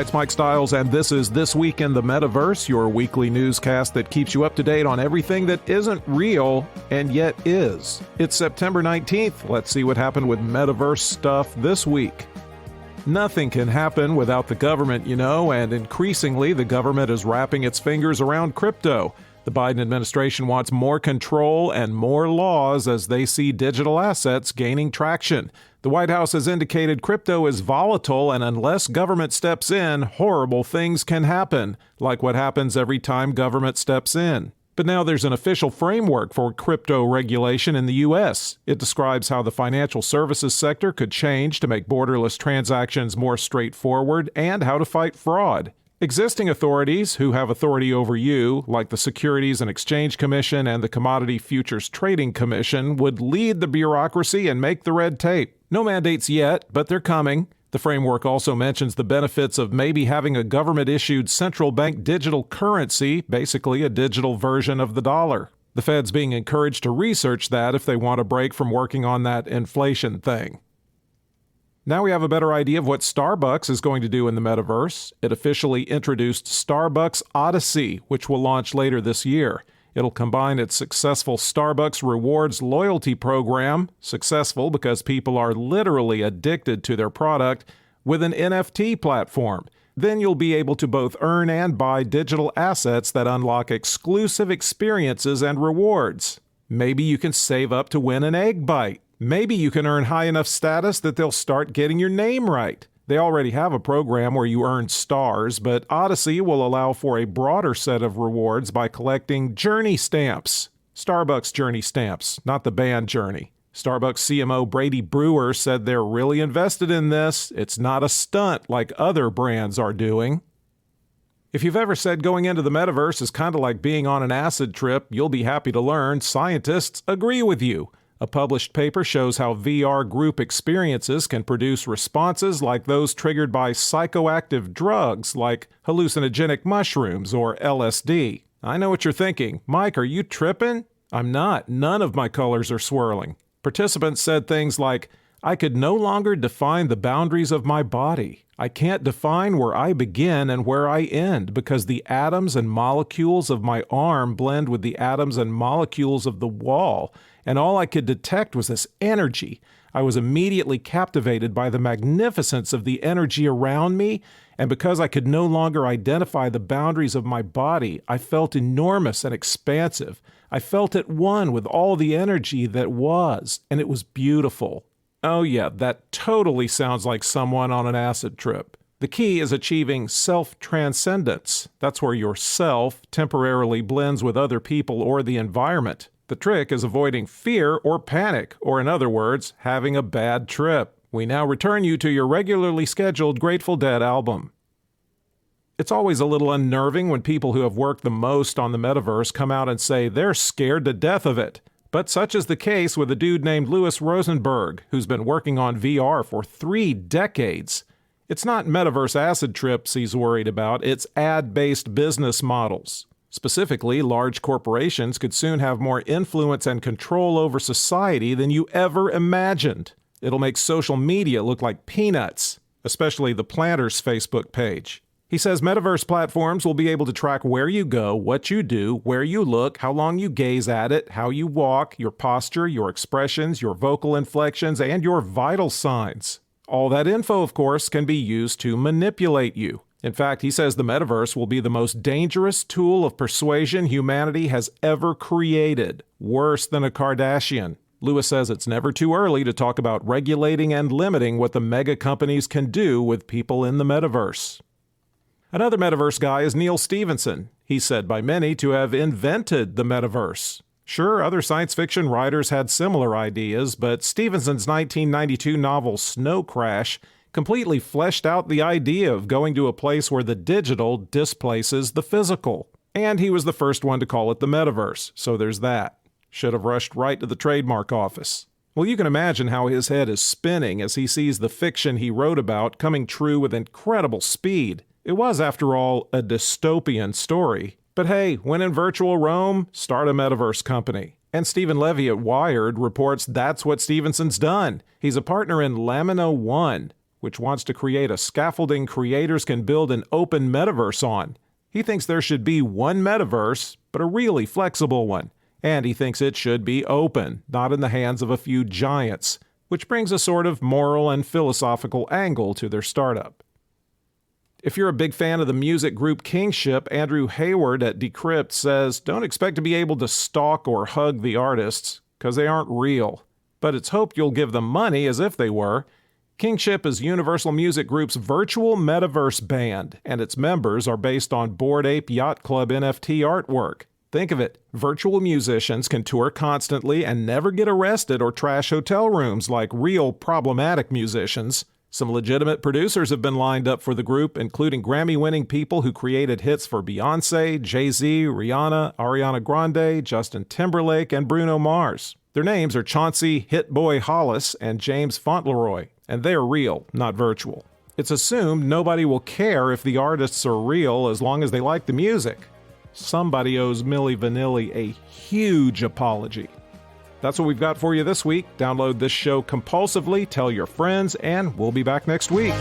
Hi, it's Mike Stiles, and this is This Week in the Metaverse, your weekly newscast that keeps you up to date on everything that isn't real and yet is. It's September 19th. Let's see what happened with Metaverse stuff this week. Nothing can happen without the government, and increasingly the government is wrapping its fingers around crypto. The Biden administration wants more control and more laws as they see digital assets gaining traction. The White House has indicated crypto is volatile, and unless government steps in, horrible things can happen, like what happens every time government steps in. But now there's an official framework for crypto regulation in the U.S. It describes how the financial services sector could change to make borderless transactions more straightforward and how to fight fraud. Existing authorities who have authority over you, like the Securities and Exchange Commission and the Commodity Futures Trading Commission, would lead the bureaucracy and make the red tape. No mandates yet, but they're coming. The framework also mentions the benefits of maybe having a government-issued central bank digital currency, basically a digital version of the dollar. The Fed's being encouraged to research that if they want a break from working on that inflation thing. Now we have a better idea of what Starbucks is going to do in the metaverse. It officially introduced Starbucks Odyssey, which will launch later this year. It'll combine its successful Starbucks Rewards loyalty program, successful because people are literally addicted to their product, with an NFT platform. Then you'll be able to both earn and buy digital assets that unlock exclusive experiences and rewards. Maybe you can save up to win an egg bite. Maybe you can earn high enough status that they'll start getting your name right. They already have a program where you earn stars, but Odyssey will allow for a broader set of rewards by collecting Journey stamps. Starbucks Journey stamps, not the band Journey. Starbucks CMO Brady Brewer said they're really invested in this. It's not a stunt like other brands are doing. If you've ever said going into the metaverse is kind of like being on an acid trip, you'll be happy to learn scientists agree with you. A published paper shows how VR group experiences can produce responses like those triggered by psychoactive drugs like hallucinogenic mushrooms or LSD. I know what you're thinking. Mike, are you tripping? I'm not. None of my colors are swirling. Participants said things like, I could no longer define the boundaries of my body. I can't define where I begin and where I end because the atoms and molecules of my arm blend with the atoms and molecules of the wall, and all I could detect was this energy. I was immediately captivated by the magnificence of the energy around me, and because I could no longer identify the boundaries of my body, I felt enormous and expansive. I felt at one with all the energy that was, and it was beautiful. Oh yeah, that totally sounds like someone on an acid trip. The key is achieving self-transcendence. That's where your self temporarily blends with other people or the environment. The trick is avoiding fear or panic, or in other words, having a bad trip. We now return you to your regularly scheduled Grateful Dead album. It's always a little unnerving when people who have worked the most on the metaverse come out and say they're scared to death of it. But such is the case with a dude named Louis Rosenberg, who's been working on VR for 3 decades. It's not metaverse acid trips he's worried about, it's ad-based business models. Specifically, large corporations could soon have more influence and control over society than you ever imagined. It'll make social media look like peanuts, especially the Planters Facebook page. He says metaverse platforms will be able to track where you go, what you do, where you look, how long you gaze at it, how you walk, your posture, your expressions, your vocal inflections, and your vital signs. All that info, of course, can be used to manipulate you. In fact, he says the metaverse will be the most dangerous tool of persuasion humanity has ever created, worse than a Kardashian. Lewis says it's never too early to talk about regulating and limiting what the mega companies can do with people in the metaverse. Another metaverse guy is Neal Stephenson. He's said by many to have invented the metaverse. Sure, other science fiction writers had similar ideas, but Stephenson's 1992 novel Snow Crash completely fleshed out the idea of going to a place where the digital displaces the physical. And he was the first one to call it the metaverse, so there's that. Should have rushed right to the trademark office. Well, you can imagine how his head is spinning as he sees the fiction he wrote about coming true with incredible speed. It was, after all, a dystopian story. But hey, when in virtual Rome, start a metaverse company. And Stephen Levy at Wired reports that's what Stephenson's done. He's a partner in Lamino One. which wants to create a scaffolding creators can build an open metaverse on. He thinks there should be one metaverse, but a really flexible one. And he thinks it should be open, not in the hands of a few giants, which brings a sort of moral and philosophical angle to their startup. If you're a big fan of the music group Kingship, Andrew Hayward at Decrypt says, don't expect to be able to stalk or hug the artists, because they aren't real. But it's hoped you'll give them money as if they were. Kingship is Universal Music Group's virtual metaverse band, and its members are based on Bored Ape Yacht Club NFT artwork. Think of it, virtual musicians can tour constantly and never get arrested or trash hotel rooms like real problematic musicians. Some legitimate producers have been lined up for the group, including Grammy-winning people who created hits for Beyoncé, Jay-Z, Rihanna, Ariana Grande, Justin Timberlake, and Bruno Mars. Their names are Chauncey Hit Boy Hollis and James Fauntleroy, and they're real, not virtual. It's assumed nobody will care if the artists are real as long as they like the music. Somebody owes Milli Vanilli a huge apology. That's what we've got for you this week. Download this show compulsively, tell your friends, and we'll be back next week.